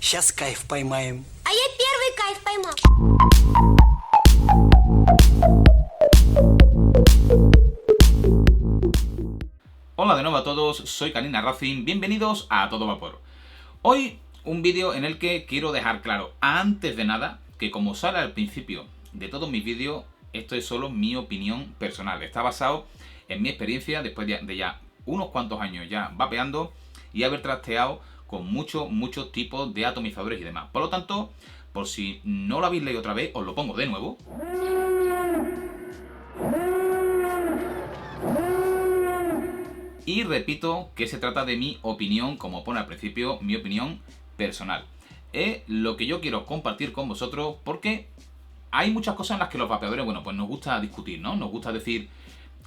Сейчас кайф поймаем. А я первый кайф поймал. Hola de nuevo a todos, soy Canina Racing, bienvenidos a Todo Vapor. Hoy un vídeo en el que quiero dejar claro, antes de nada, que como sale al principio de todos mis vídeos, esto es solo mi opinión personal. Está basado en mi experiencia después de ya unos cuantos años ya vapeando y haber trasteado con muchos tipos de atomizadores y demás. Por lo tanto, por si no lo habéis leído otra vez, os lo pongo de nuevo. Y repito que se trata de mi opinión, como pone al principio, mi opinión personal. Es lo que yo quiero compartir con vosotros porque hay muchas cosas en las que los vapeadores, bueno, pues nos gusta discutir, ¿no? Nos gusta decir,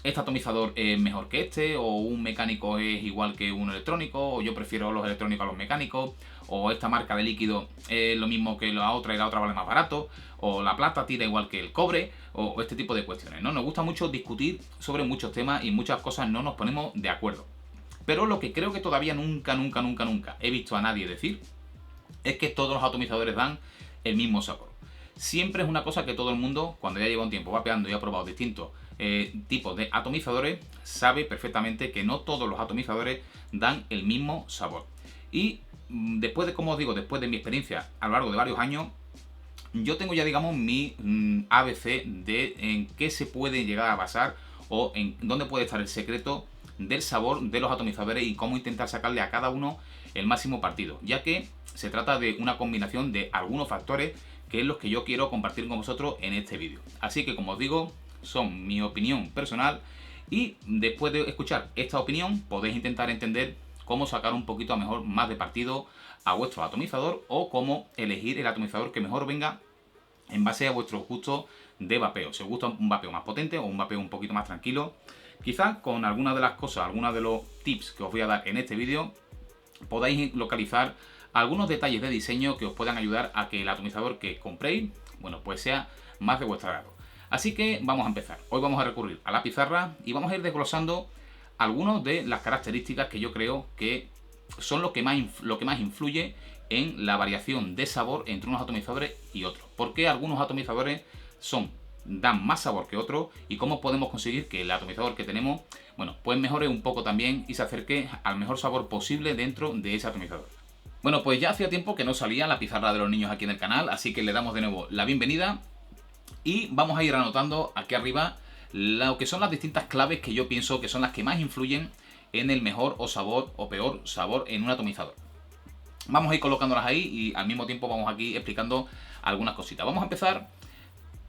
este atomizador es mejor que este, o un mecánico es igual que un electrónico, o yo prefiero los electrónicos a los mecánicos, o esta marca de líquido es lo mismo que la otra y la otra vale más barato, o la plata tira igual que el cobre, o este tipo de cuestiones, ¿no? Nos gusta mucho discutir sobre muchos temas y muchas cosas no nos ponemos de acuerdo. Pero lo que creo que todavía nunca he visto a nadie decir es que todos los atomizadores dan el mismo sabor. Siempre es una cosa que todo el mundo, cuando ya lleva un tiempo vapeando y ha probado distintos tipos de atomizadores, sabe perfectamente que no todos los atomizadores dan el mismo sabor. Y después de, como os digo, después de mi experiencia a lo largo de varios años, yo tengo ya, digamos, mi ABC de en qué se puede llegar a basar o en dónde puede estar el secreto del sabor de los atomizadores y cómo intentar sacarle a cada uno el máximo partido, ya que se trata de una combinación de algunos factores que es lo que yo quiero compartir con vosotros en este vídeo. Así que, como os digo, son mi opinión personal y después de escuchar esta opinión podéis intentar entender cómo sacar un poquito a mejor más de partido a vuestro atomizador o cómo elegir el atomizador que mejor venga en base a vuestros gustos de vapeo. Si os gusta un vapeo más potente o un vapeo un poquito más tranquilo, quizás con algunas de las cosas, algunos de los tips que os voy a dar en este vídeo, podáis localizar algunos detalles de diseño que os puedan ayudar a que el atomizador que compréis, bueno, pues sea más de vuestro agrado. Así que vamos a empezar. Hoy vamos a recurrir a la pizarra y vamos a ir desglosando algunas de las características que yo creo que son lo que más influye en la variación de sabor entre unos atomizadores y otros. ¿Por qué algunos atomizadores dan más sabor que otros y cómo podemos conseguir que el atomizador que tenemos, bueno, pues mejore un poco también y se acerque al mejor sabor posible dentro de ese atomizador? Bueno, pues ya hacía tiempo que no salía la pizarra de los niños aquí en el canal, así que le damos de nuevo la bienvenida y vamos a ir anotando aquí arriba lo que son las distintas claves que yo pienso que son las que más influyen en el mejor o sabor o peor sabor en un atomizador. Vamos a ir colocándolas ahí y al mismo tiempo vamos aquí explicando algunas cositas. Vamos a empezar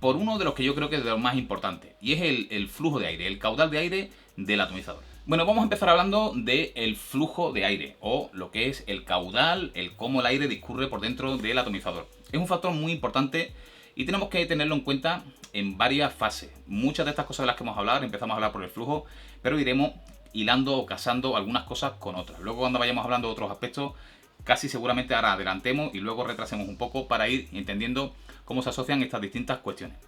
por uno de los que yo creo que es de los más importantes y es el flujo de aire, el caudal de aire del atomizador. Bueno, vamos a empezar hablando del flujo de aire o lo que es el caudal, cómo el aire discurre por dentro del atomizador. Es un factor muy importante y tenemos que tenerlo en cuenta en varias fases. Muchas de estas cosas de las que vamos a hablar, empezamos a hablar por el flujo, pero iremos hilando o casando algunas cosas con otras. Luego cuando vayamos hablando de otros aspectos, casi seguramente ahora adelantemos y luego retrasemos un poco para ir entendiendo cómo se asocian estas distintas cuestiones.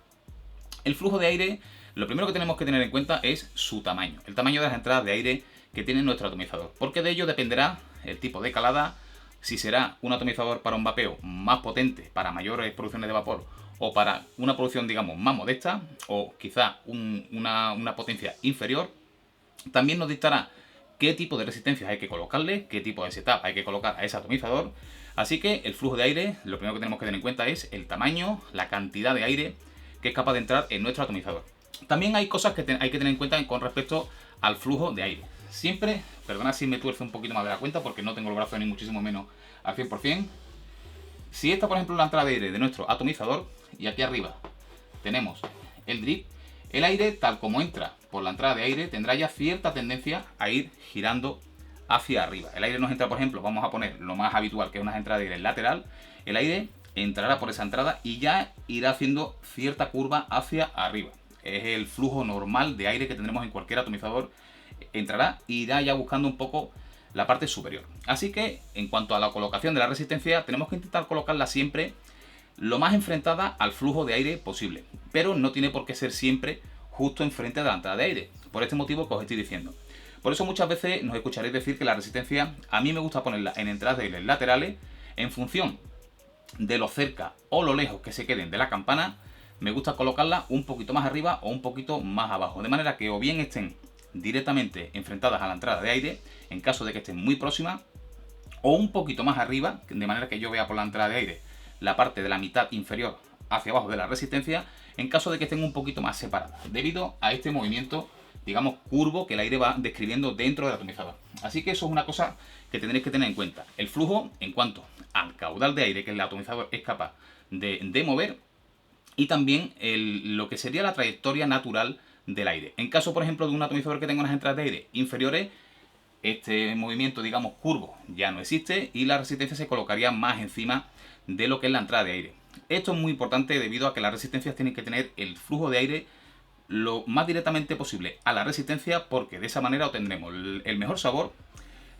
El flujo de aire, lo primero que tenemos que tener en cuenta es su tamaño, el tamaño de las entradas de aire que tiene nuestro atomizador, porque de ello dependerá el tipo de calada, si será un atomizador para un vapeo más potente, para mayores producciones de vapor, o para una producción, digamos, más modesta, o quizá una potencia inferior. También nos dictará qué tipo de resistencias hay que colocarle, qué tipo de setup hay que colocar a ese atomizador. Así que el flujo de aire, lo primero que tenemos que tener en cuenta es el tamaño, la cantidad de aire que es capaz de entrar en nuestro atomizador. También hay cosas que hay que tener en cuenta con respecto al flujo de aire. Siempre, perdonad si me tuerzo un poquito más de la cuenta porque no tengo el brazo ni muchísimo menos al 100%. Si esta, por ejemplo, es la entrada de aire de nuestro atomizador y aquí arriba tenemos el drip, el aire, tal como entra por la entrada de aire, tendrá ya cierta tendencia a ir girando hacia arriba. El aire nos entra, por ejemplo, vamos a poner lo más habitual, que es una entrada de aire lateral. El aire entrará por esa entrada y ya irá haciendo cierta curva hacia arriba. Es el flujo normal de aire que tendremos en cualquier atomizador. Entrará e irá ya buscando un poco la parte superior. Así que, en cuanto a la colocación de la resistencia, tenemos que intentar colocarla siempre lo más enfrentada al flujo de aire posible, pero no tiene por qué ser siempre justo enfrente de la entrada de aire, por este motivo que os estoy diciendo. Por eso muchas veces nos escucharéis decir que la resistencia a mí me gusta ponerla en entradas de aire laterales en función de lo cerca o lo lejos que se queden de la campana, me gusta colocarla un poquito más arriba o un poquito más abajo, de manera que o bien estén directamente enfrentadas a la entrada de aire, en caso de que estén muy próximas, o un poquito más arriba, de manera que yo vea por la entrada de aire la parte de la mitad inferior hacia abajo de la resistencia, en caso de que estén un poquito más separadas, debido a este movimiento, digamos, curvo que el aire va describiendo dentro del atomizador. Así que eso es una cosa que tendréis que tener en cuenta. El flujo en cuanto al caudal de aire que el atomizador es capaz de mover, y también lo que sería la trayectoria natural del aire. En caso, por ejemplo, de un atomizador que tenga unas entradas de aire inferiores, este movimiento, digamos, curvo ya no existe y la resistencia se colocaría más encima de lo que es la entrada de aire. Esto es muy importante debido a que las resistencias tienen que tener el flujo de aire lo más directamente posible a la resistencia, porque de esa manera obtendremos el mejor sabor,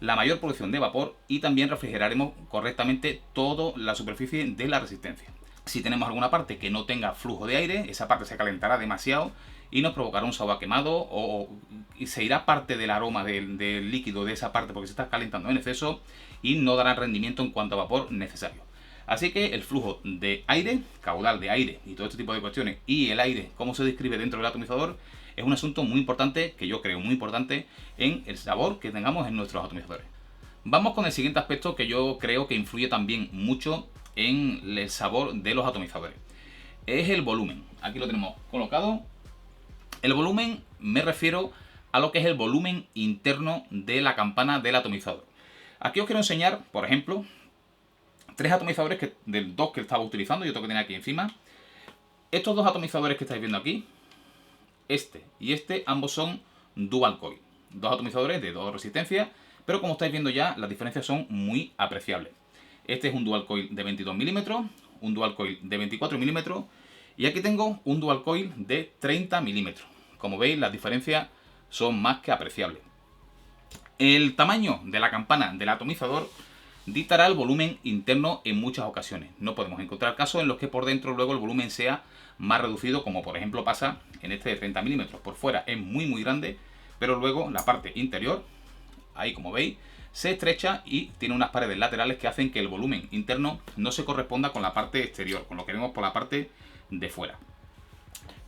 la mayor producción de vapor y también refrigeraremos correctamente toda la superficie de la resistencia. Si tenemos alguna parte que no tenga flujo de aire, esa parte se calentará demasiado y nos provocará un sabor a quemado, y se irá parte del aroma del líquido de esa parte porque se está calentando en exceso y no dará rendimiento en cuanto a vapor necesario. Así que el flujo de aire, caudal de aire y todo este tipo de cuestiones, y el aire, cómo se describe dentro del atomizador, es un asunto muy importante, que yo creo muy importante, en el sabor que tengamos en nuestros atomizadores. Vamos con el siguiente aspecto que yo creo que influye también mucho en el sabor de los atomizadores. Es el volumen. Aquí lo tenemos colocado. El volumen, me refiero a lo que es el volumen interno de la campana del atomizador. Aquí os quiero enseñar, por ejemplo, tres atomizadores del dos que estaba utilizando y otro que tenía aquí encima. Estos dos atomizadores que estáis viendo aquí, este y este, ambos son dual coil. Dos atomizadores de dos resistencias, pero como estáis viendo ya, las diferencias son muy apreciables. Este es un dual coil de 22 milímetros, un dual coil de 24 milímetros y aquí tengo un dual coil de 30 milímetros. Como veis, las diferencias son más que apreciables. El tamaño de la campana del atomizador dictará el volumen interno en muchas ocasiones. No podemos encontrar casos en los que por dentro luego el volumen sea más reducido, como por ejemplo pasa en este de 30 milímetros. Por fuera es muy grande, pero luego la parte interior, ahí como veis, se estrecha y tiene unas paredes laterales que hacen que el volumen interno no se corresponda con la parte exterior, con lo que vemos por la parte de fuera.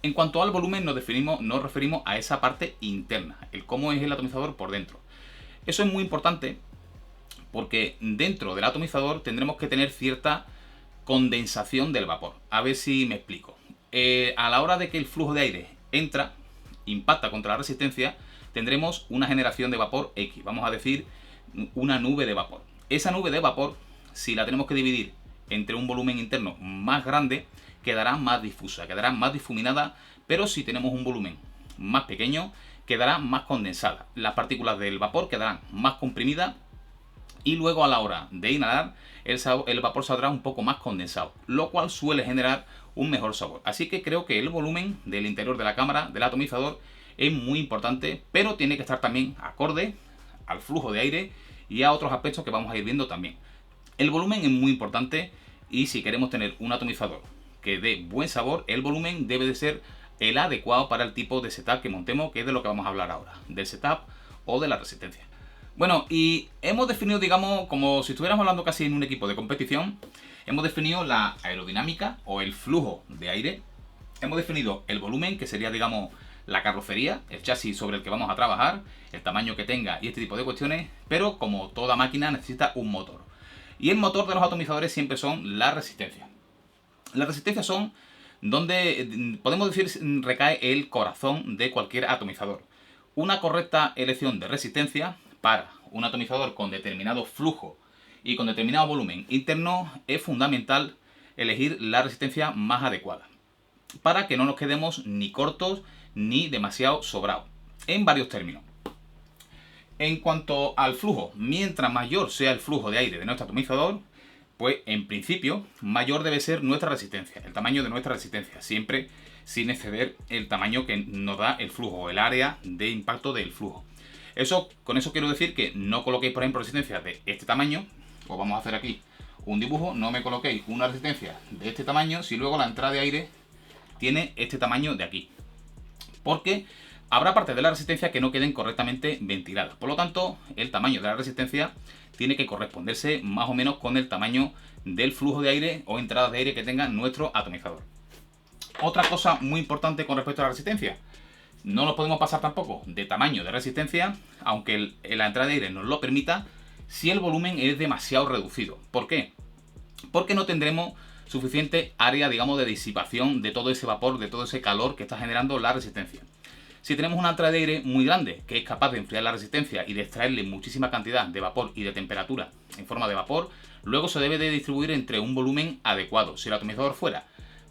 En cuanto al volumen nos referimos a esa parte interna, el cómo es el atomizador por dentro. Eso es muy importante porque dentro del atomizador tendremos que tener cierta condensación del vapor. A ver si me explico. A la hora de que el flujo de aire entra, impacta contra la resistencia, tendremos una generación de vapor X, vamos a decir una nube de vapor. Esa nube de vapor, si la tenemos que dividir entre un volumen interno más grande, quedará más difusa, quedará más difuminada, pero si tenemos un volumen más pequeño, quedará más condensada. Las partículas del vapor quedarán más comprimidas y luego a la hora de inhalar el vapor saldrá un poco más condensado, lo cual suele generar un mejor sabor. Así que creo que el volumen del interior de la cámara del atomizador es muy importante, pero tiene que estar también acorde al flujo de aire y a otros aspectos que vamos a ir viendo también. El volumen es muy importante y si queremos tener un atomizador que dé buen sabor, el volumen debe de ser el adecuado para el tipo de setup que montemos, que es de lo que vamos a hablar ahora, del setup o de la resistencia. Bueno, y hemos definido, digamos, como si estuviéramos hablando casi en un equipo de competición, hemos definido la aerodinámica o el flujo de aire, hemos definido el volumen, que sería, digamos, la carrocería, el chasis sobre el que vamos a trabajar, el tamaño que tenga y este tipo de cuestiones, pero como toda máquina necesita un motor. Y el motor de los atomizadores siempre son la resistencia. Las resistencias son donde, podemos decir, recae el corazón de cualquier atomizador. Una correcta elección de resistencia para un atomizador con determinado flujo y con determinado volumen interno es fundamental elegir la resistencia más adecuada para que no nos quedemos ni cortos ni demasiado sobrados, en varios términos. En cuanto al flujo, mientras mayor sea el flujo de aire de nuestro atomizador, pues en principio mayor debe ser nuestra resistencia, el tamaño de nuestra resistencia, siempre sin exceder el tamaño que nos da el flujo, el área de impacto del flujo. Con eso quiero decir que no coloquéis, por ejemplo, resistencias de este tamaño, pues vamos a hacer aquí un dibujo, no me coloquéis una resistencia de este tamaño si luego la entrada de aire tiene este tamaño de aquí. Porque habrá partes de la resistencia que no queden correctamente ventiladas. Por lo tanto, el tamaño de la resistencia tiene que corresponderse más o menos con el tamaño del flujo de aire o entrada de aire que tenga nuestro atomizador. Otra cosa muy importante con respecto a la resistencia: no nos podemos pasar tampoco de tamaño de resistencia, aunque la entrada de aire nos lo permita, si el volumen es demasiado reducido. ¿Por qué? Porque no tendremos suficiente área, digamos, de disipación de todo ese vapor, de todo ese calor que está generando la resistencia. Si tenemos una entrada de aire muy grande, que es capaz de enfriar la resistencia y de extraerle muchísima cantidad de vapor y de temperatura en forma de vapor, luego se debe de distribuir entre un volumen adecuado. Si el atomizador fuera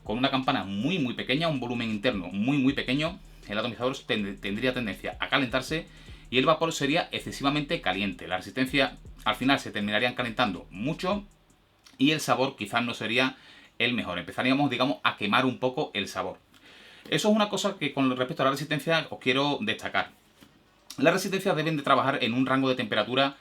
con una campana muy pequeña, un volumen interno muy pequeño, el atomizador tendría tendencia a calentarse y el vapor sería excesivamente caliente. La resistencia al final se terminarían calentando mucho y el sabor quizás no sería el mejor. Empezaríamos, digamos, a quemar un poco el sabor. Eso es una cosa que con respecto a la resistencia os quiero destacar. Las resistencias deben de trabajar en un rango de temperatura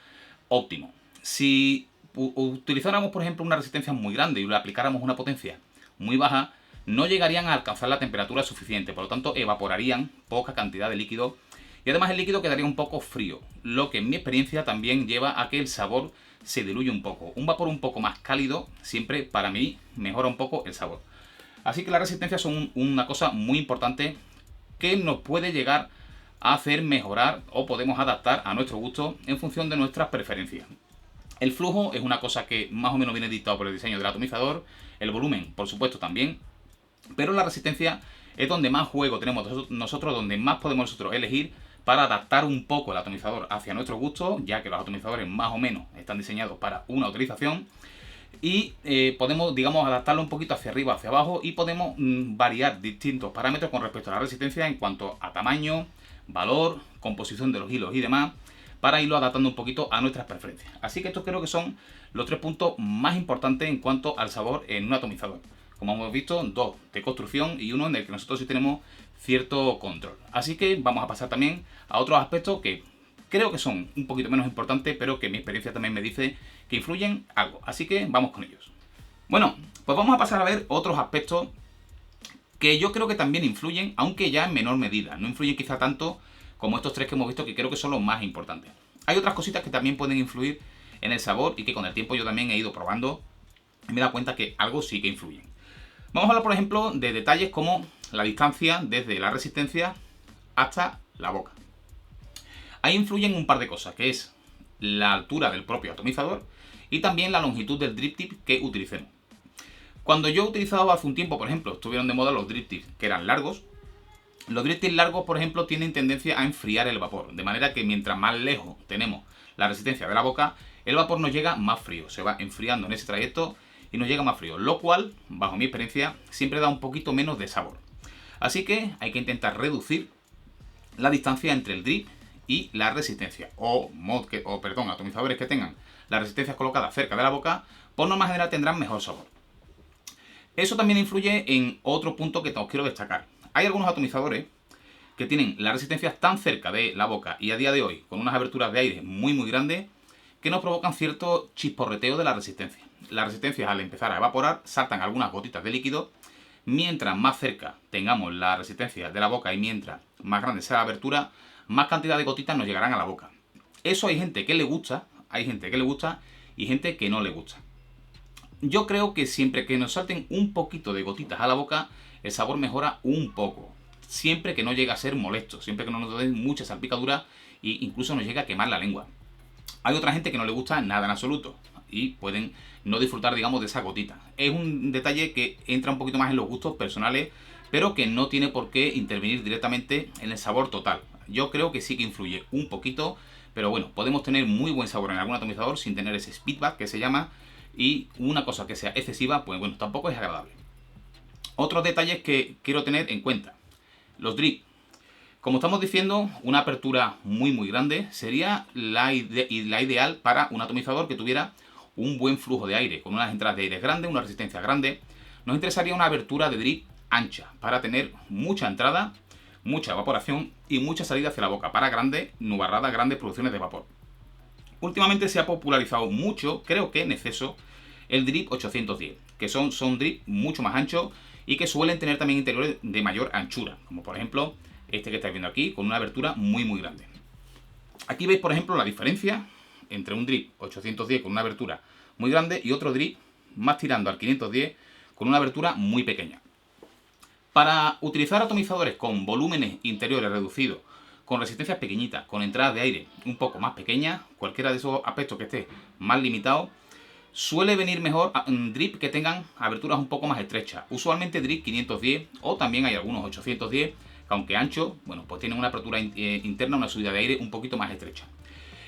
óptimo. Si utilizáramos, por ejemplo, una resistencia muy grande y le aplicáramos una potencia muy baja, no llegarían a alcanzar la temperatura suficiente, por lo tanto evaporarían poca cantidad de líquido y además el líquido quedaría un poco frío, lo que en mi experiencia también lleva a que el sabor se diluye un poco. Un vapor un poco más cálido siempre, para mí, mejora un poco el sabor. Así que las resistencias son una cosa muy importante que nos puede llegar a hacer mejorar o podemos adaptar a nuestro gusto en función de nuestras preferencias. El flujo es una cosa que más o menos viene dictado por el diseño del atomizador, el volumen, por supuesto, también, pero la resistencia es donde más juego tenemos nosotros, donde más podemos nosotros elegir para adaptar un poco el atomizador hacia nuestro gusto, ya que los atomizadores más o menos están diseñados para una utilización. Y podemos, digamos, adaptarlo un poquito hacia arriba, hacia abajo y podemos variar distintos parámetros con respecto a la resistencia en cuanto a tamaño, valor, composición de los hilos y demás, para irlo adaptando un poquito a nuestras preferencias. Así que estos creo que son los 3 puntos más importantes en cuanto al sabor en un atomizador. Como hemos visto, 2 de construcción y 1 en el que nosotros sí tenemos cierto control. Así que vamos a pasar también a otros aspectos que creo que son un poquito menos importantes, pero que mi experiencia también me dice que influyen algo. Así que vamos con ellos. Bueno, pues vamos a pasar a ver otros aspectos que yo creo que también influyen, aunque ya en menor medida. No influyen quizá tanto como estos 3 que hemos visto, que creo que son los más importantes. Hay otras cositas que también pueden influir en el sabor y que con el tiempo yo también he ido probando y me he dado cuenta que algo sí que influyen. Vamos a hablar, por ejemplo, de detalles como la distancia desde la resistencia hasta la boca. Ahí influyen un par de cosas, que es la altura del propio atomizador y también la longitud del drip tip que utilicemos. Cuando yo he utilizado hace un tiempo, por ejemplo, estuvieron de moda los drip tips que eran largos. Los drip tips largos, por ejemplo, tienen tendencia a enfriar el vapor, de manera que mientras más lejos tenemos la resistencia de la boca, el vapor nos llega más frío, se va enfriando en ese trayecto y nos llega más frío, lo cual, bajo mi experiencia, siempre da un poquito menos de sabor. Así que hay que intentar reducir la distancia entre el drip y la resistencia, o atomizadores que tengan las resistencias colocadas cerca de la boca, por norma general tendrán mejor sabor. Eso también influye en otro punto que os quiero destacar. Hay algunos atomizadores que tienen las resistencias tan cerca de la boca y a día de hoy con unas aberturas de aire muy grandes que nos provocan cierto chisporreteo de la resistencia. Las resistencias, al empezar a evaporar, saltan algunas gotitas de líquido. Mientras más cerca tengamos la resistencia de la boca y mientras más grande sea la abertura, más cantidad de gotitas nos llegarán a la boca. Eso hay gente que le gusta, y gente que no le gusta. Yo creo que siempre que nos salten un poquito de gotitas a la boca, el sabor mejora un poco. Siempre que no llegue a ser molesto, siempre que no nos den mucha salpicadura e incluso nos llegue a quemar la lengua. Hay otra gente que no le gusta nada en absoluto y pueden no disfrutar, digamos, de esa gotita. Es un detalle que entra un poquito más en los gustos personales, pero que no tiene por qué intervenir directamente en el sabor total. Yo creo que sí que influye un poquito, pero bueno, podemos tener muy buen sabor en algún atomizador sin tener ese speedback que se llama, y una cosa que sea excesiva, pues bueno, tampoco es agradable. Otros detalles que quiero tener en cuenta: los drip. Como estamos diciendo, una apertura muy grande sería la ideal para un atomizador que tuviera un buen flujo de aire, con unas entradas de aire grandes, una resistencia grande. Nos interesaría una abertura de drip ancha, para tener mucha entrada, mucha evaporación y mucha salida hacia la boca, para grandes nubarradas, grandes producciones de vapor. Últimamente se ha popularizado mucho, creo que en exceso, el drip 810, que son drip mucho más anchos y que suelen tener también interiores de mayor anchura, como por ejemplo este que estáis viendo aquí, con una abertura muy grande. Aquí veis, por ejemplo, la diferencia entre un drip 810 con una abertura muy grande y otro drip más tirando al 510 con una abertura muy pequeña. Para utilizar atomizadores con volúmenes interiores reducidos, con resistencias pequeñitas, con entradas de aire un poco más pequeñas, cualquiera de esos aspectos que esté más limitado, suele venir mejor drip que tengan aberturas un poco más estrechas. Usualmente drip 510 o también hay algunos 810 que, aunque ancho, bueno, pues tienen una apertura interna, una subida de aire un poquito más estrecha.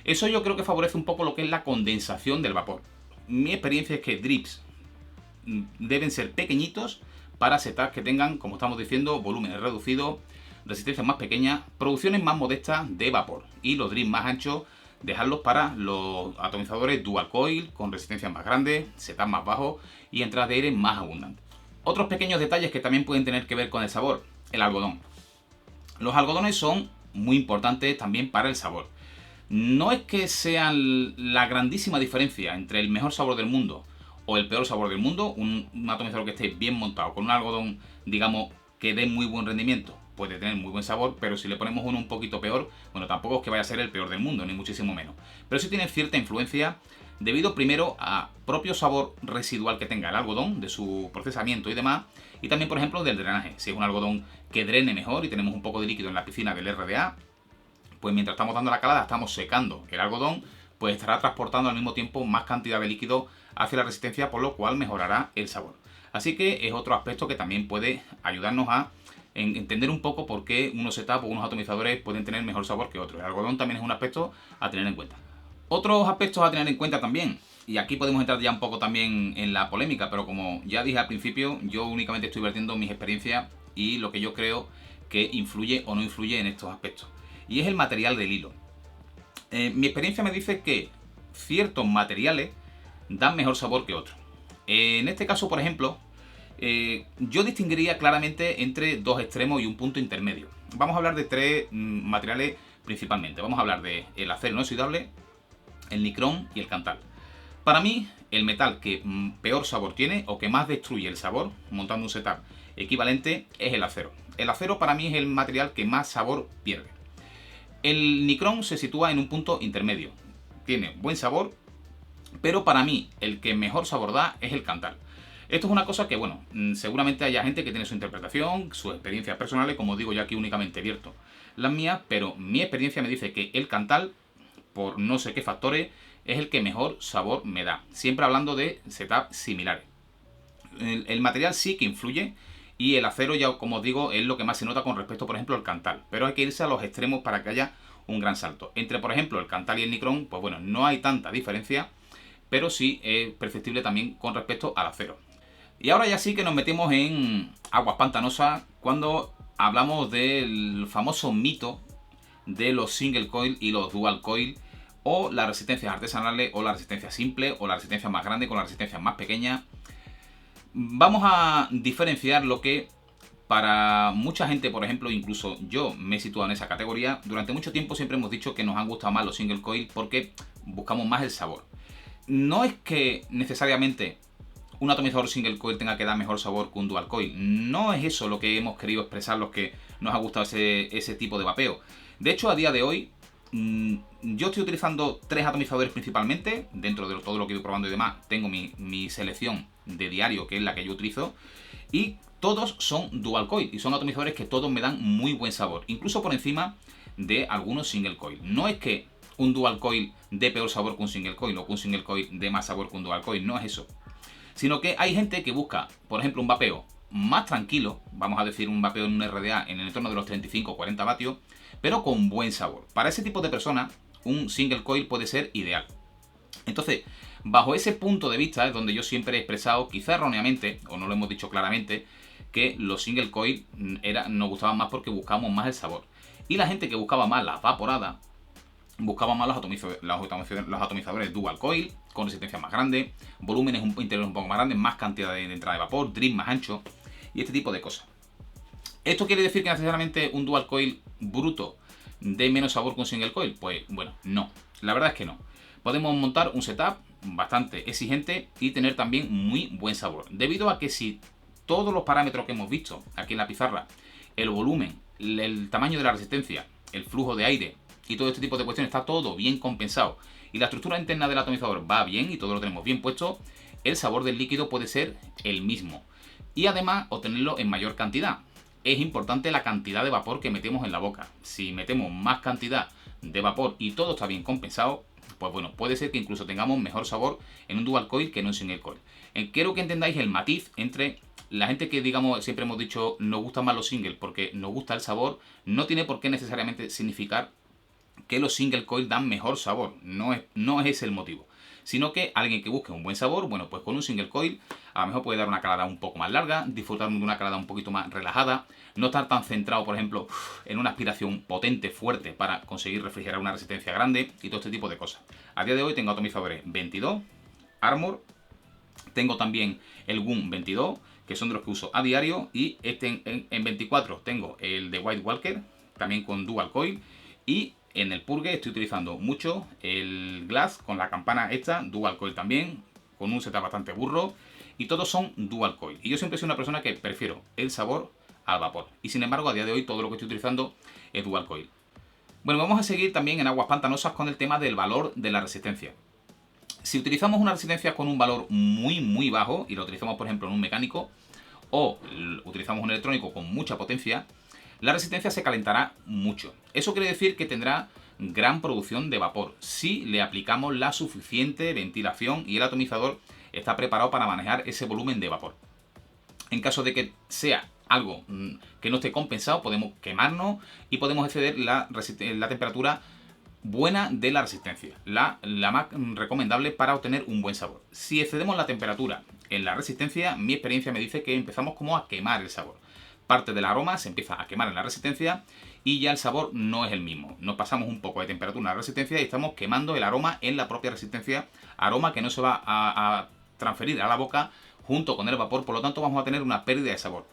Eso yo creo que favorece un poco lo que es la condensación del vapor. Mi experiencia es que drips deben ser pequeñitos para setups que tengan, como estamos diciendo, volúmenes reducidos, resistencias más pequeñas, producciones más modestas de vapor. Y los drips más anchos, dejarlos para los atomizadores dual coil, con resistencias más grandes, setups más bajos y entradas de aire más abundantes. Otros pequeños detalles que también pueden tener que ver con el sabor: el algodón. Los algodones son muy importantes también para el sabor. No es que sean la grandísima diferencia entre el mejor sabor del mundo o el peor sabor del mundo. Un atomizador que esté bien montado con un algodón, digamos, que dé muy buen rendimiento, puede tener muy buen sabor, pero si le ponemos uno un poquito peor, bueno, tampoco es que vaya a ser el peor del mundo, ni muchísimo menos. Pero sí tiene cierta influencia debido primero a propio sabor residual que tenga el algodón, de su procesamiento y demás, y también, por ejemplo, del drenaje. Si es un algodón que drene mejor y tenemos un poco de líquido en la piscina del RDA, pues mientras estamos dando la calada estamos secando el algodón, pues estará transportando al mismo tiempo más cantidad de líquido hacia la resistencia, por lo cual mejorará el sabor. Así que es otro aspecto que también puede ayudarnos a entender un poco por qué unos setups o unos atomizadores pueden tener mejor sabor que otros. El algodón también es un aspecto a tener en cuenta. Otros aspectos a tener en cuenta también, y aquí podemos entrar ya un poco también en la polémica, pero como ya dije al principio, yo únicamente estoy vertiendo mis experiencias y lo que yo creo que influye o no influye en estos aspectos. Y es el material del hilo. Mi experiencia me dice que ciertos materiales dan mejor sabor que otros. En este caso, por ejemplo, yo distinguiría claramente entre dos extremos y un punto intermedio. Vamos a hablar de tres materiales principalmente. Vamos a hablar de el acero inoxidable, el nicrón y el Kanthal. Para mí, el metal que peor sabor tiene o que más destruye el sabor montando un setup equivalente es el acero. El acero para mí es el material que más sabor pierde. El nicrón se sitúa en un punto intermedio. Tiene buen sabor, pero para mí el que mejor sabor da es el Kanthal. Esto es una cosa que, bueno, seguramente haya gente que tiene su interpretación, sus experiencias personales, como digo yo aquí únicamente abierto las mías, pero mi experiencia me dice que el Kanthal, por no sé qué factores, es el que mejor sabor me da. Siempre hablando de setups similares. El material sí que influye y el acero, ya como os digo, es lo que más se nota con respecto, por ejemplo, al Kanthal. Pero hay que irse a los extremos para que haya un gran salto. Entre, por ejemplo, el Kanthal y el nicrón, pues bueno, no hay tanta diferencia, pero sí es perceptible también con respecto al acero. Y ahora ya sí que nos metemos en aguas pantanosas cuando hablamos del famoso mito de los single coil y los dual coil, o las resistencias artesanales, o la resistencia simple, o la resistencia más grande con la resistencia más pequeña. Vamos a diferenciar lo que para mucha gente, por ejemplo, incluso yo me he situado en esa categoría. Durante mucho tiempo siempre hemos dicho que nos han gustado más los single coil porque buscamos más el sabor. No es que necesariamente un atomizador single coil tenga que dar mejor sabor que un dual coil. No es eso lo que hemos querido expresar los que nos ha gustado ese tipo de vapeo. De hecho, a día de hoy, yo estoy utilizando 3 atomizadores principalmente. Dentro de todo lo que he ido probando y demás, tengo mi selección de diario, que es la que yo utilizo. Y todos son dual coil y son atomizadores que todos me dan muy buen sabor, incluso por encima de algunos single coil. No es que un dual coil dé peor sabor que un single coil o que un single coil dé más sabor que un dual coil, no es eso. Sino que hay gente que busca, por ejemplo, un vapeo más tranquilo, vamos a decir un vapeo en un RDA en el entorno de los 35 o 40 vatios, pero con buen sabor. Para ese tipo de personas, un single coil puede ser ideal. Entonces, bajo ese punto de vista es donde yo siempre he expresado, quizá erróneamente, o no lo hemos dicho claramente, que los single coil nos gustaban más porque buscábamos más el sabor. Y la gente que buscaba más la vaporada, buscaba más los atomizadores dual coil, con resistencia más grande, volúmenes interiores un poco más grandes, más cantidad de entrada de vapor, drip más ancho y este tipo de cosas. ¿Esto quiere decir que necesariamente un dual coil bruto dé menos sabor que un single coil? Pues bueno, no. La verdad es que no. Podemos montar un setup bastante exigente y tener también muy buen sabor. Debido a que si todos los parámetros que hemos visto aquí en la pizarra, el volumen el tamaño de la resistencia, el flujo de aire y todo este tipo de cuestiones está todo bien compensado y la estructura interna del atomizador va bien y todo lo tenemos bien puesto, el sabor del líquido puede ser el mismo. Y además obtenerlo en mayor cantidad. Es importante la cantidad de vapor que metemos en la boca. Si metemos más cantidad de vapor y todo está bien compensado, pues bueno, puede ser que incluso tengamos mejor sabor en un dual coil que en un single coil. Quiero que entendáis el matiz entre la gente que, digamos, siempre hemos dicho nos gustan más los singles porque nos gusta el sabor, no tiene por qué necesariamente significar que los single coil dan mejor sabor, no es ese el motivo. Sino que alguien que busque un buen sabor, bueno, pues con un single coil a lo mejor puede dar una calada un poco más larga, disfrutar de una calada un poquito más relajada, no estar tan centrado, por ejemplo, en una aspiración potente, fuerte, para conseguir refrigerar una resistencia grande y todo este tipo de cosas. A día de hoy tengo atomizadores 22, Armor, tengo también el GUM 22, que son de los que uso a diario, y en 24 tengo el de White Walker, también con dual coil, y en el purge estoy utilizando mucho el Glass con la campana esta, dual coil también, con un setup bastante burro, y todos son dual coil. Y yo siempre soy una persona que prefiero el sabor al vapor. Y sin embargo, a día de hoy todo lo que estoy utilizando es dual coil. Bueno, vamos a seguir también en aguas pantanosas con el tema del valor de la resistencia. Si utilizamos una resistencia con un valor muy bajo, y lo utilizamos por ejemplo en un mecánico, o utilizamos un electrónico con mucha potencia, la resistencia se calentará mucho. Eso quiere decir que tendrá gran producción de vapor si le aplicamos la suficiente ventilación y el atomizador está preparado para manejar ese volumen de vapor. En caso de que sea algo que no esté compensado, podemos quemarnos y podemos exceder la temperatura buena de la resistencia, la más recomendable para obtener un buen sabor. Si excedemos la temperatura en la resistencia, mi experiencia me dice que empezamos como a quemar el sabor. Parte del aroma se empieza a quemar en la resistencia y ya el sabor no es el mismo. Nos pasamos un poco de temperatura en la resistencia y estamos quemando el aroma en la propia resistencia, aroma que no se va a transferir a la boca junto con el vapor, por lo tanto vamos a tener una pérdida de sabor.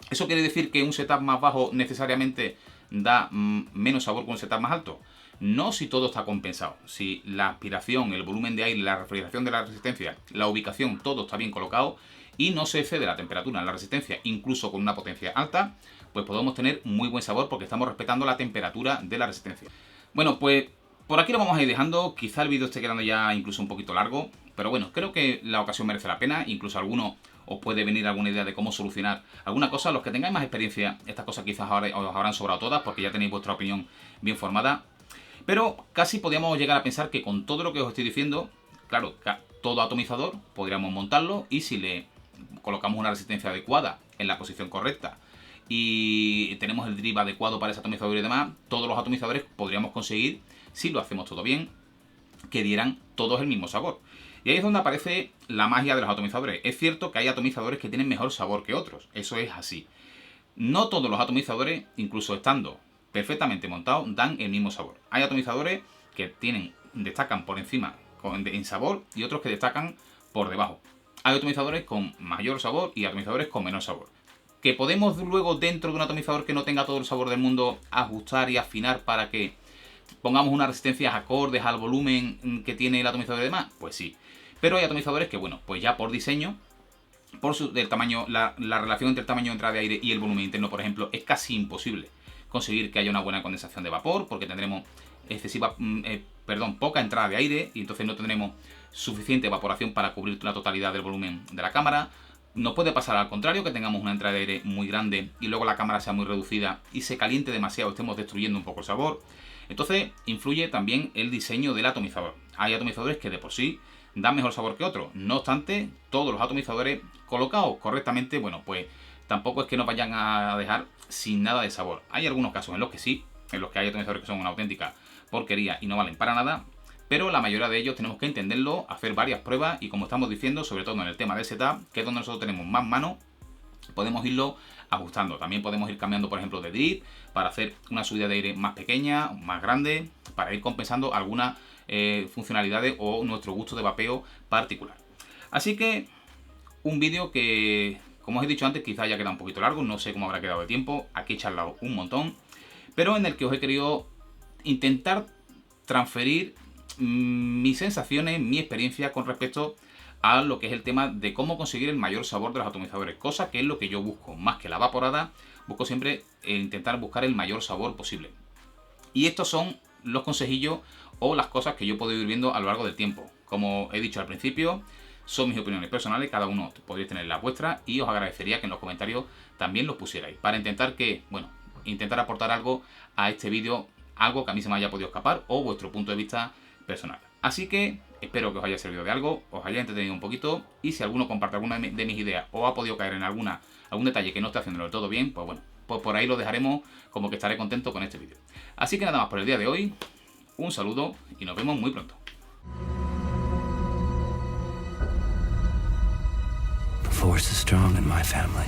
¿Eso quiere decir que un setup más bajo necesariamente da menos sabor que un setup más alto? No, si todo está compensado. Si la aspiración, el volumen de aire, la refrigeración de la resistencia, la ubicación, todo está bien colocado y no se excede la temperatura en la resistencia, incluso con una potencia alta, pues podemos tener muy buen sabor porque estamos respetando la temperatura de la resistencia. Bueno, pues por aquí lo vamos a ir dejando. Quizá el vídeo esté quedando ya incluso un poquito largo, pero bueno, creo que la ocasión merece la pena. Incluso alguno os puede venir alguna idea de cómo solucionar alguna cosa. Los que tengáis más experiencia, estas cosas quizás ahora os habrán sobrado todas porque ya tenéis vuestra opinión bien formada. Pero casi podríamos llegar a pensar que con todo lo que os estoy diciendo, claro, todo atomizador podríamos montarlo y si le colocamos una resistencia adecuada en la posición correcta y tenemos el drive adecuado para ese atomizador y demás, todos los atomizadores podríamos conseguir, si lo hacemos todo bien, que dieran todos el mismo sabor. Y ahí es donde aparece la magia de los atomizadores. Es cierto que hay atomizadores que tienen mejor sabor que otros, eso es así. No todos los atomizadores, incluso estando perfectamente montados, dan el mismo sabor. Hay atomizadores que destacan por encima en sabor y otros que destacan por debajo. Hay atomizadores con mayor sabor y atomizadores con menor sabor. Que podemos luego dentro de un atomizador que no tenga todo el sabor del mundo ajustar y afinar para que pongamos unas resistencias acordes al volumen que tiene el atomizador y demás, pues sí. Pero hay atomizadores que, bueno, pues ya por diseño, del tamaño, la relación entre el tamaño de entrada de aire y el volumen interno, por ejemplo, es casi imposible conseguir que haya una buena condensación de vapor, porque tendremos poca entrada de aire y entonces no tendremos suficiente evaporación para cubrir la totalidad del volumen de la cámara. Nos puede pasar al contrario, que tengamos una entrada de aire muy grande y luego la cámara sea muy reducida y se caliente demasiado, estemos destruyendo un poco el sabor. Entonces influye también el diseño del atomizador. Hay atomizadores que de por sí dan mejor sabor que otros. No obstante, todos los atomizadores colocados correctamente, bueno, pues tampoco es que nos vayan a dejar sin nada de sabor. Hay algunos casos en los que sí, en los que hay atomizadores que son una auténtica porquería y no valen para nada, pero la mayoría de ellos tenemos que entenderlo, hacer varias pruebas y como estamos diciendo, sobre todo en el tema de setup, que es donde nosotros tenemos más mano, podemos irlo ajustando. También podemos ir cambiando, por ejemplo, de drip para hacer una subida de aire más pequeña, más grande, para ir compensando algunas funcionalidades o nuestro gusto de vapeo particular. Así que un vídeo que, como os he dicho antes, quizá haya quedado un poquito largo, no sé cómo habrá quedado de tiempo, aquí he charlado un montón, pero en el que os he querido intentar transferir mis sensaciones, mi experiencia con respecto a lo que es el tema de cómo conseguir el mayor sabor de los atomizadores, cosa que es lo que yo busco, más que la vaporada, busco siempre intentar buscar el mayor sabor posible. Y estos son los consejillos o las cosas que yo puedo ir viendo a lo largo del tiempo. Como he dicho al principio, son mis opiniones personales, cada uno podréis tener las vuestras y os agradecería que en los comentarios también los pusierais, para intentar intentar aportar algo a este vídeo, algo que a mí se me haya podido escapar o vuestro punto de vista personal. Así que espero que os haya servido de algo, os haya entretenido un poquito y si alguno comparte alguna de mis ideas o ha podido caer en algún detalle que no esté haciéndolo del todo bien, pues bueno, pues por ahí lo dejaremos, como que estaré contento con este vídeo. Así que nada más por el día de hoy, un saludo y nos vemos muy pronto. The Force is strong in my family.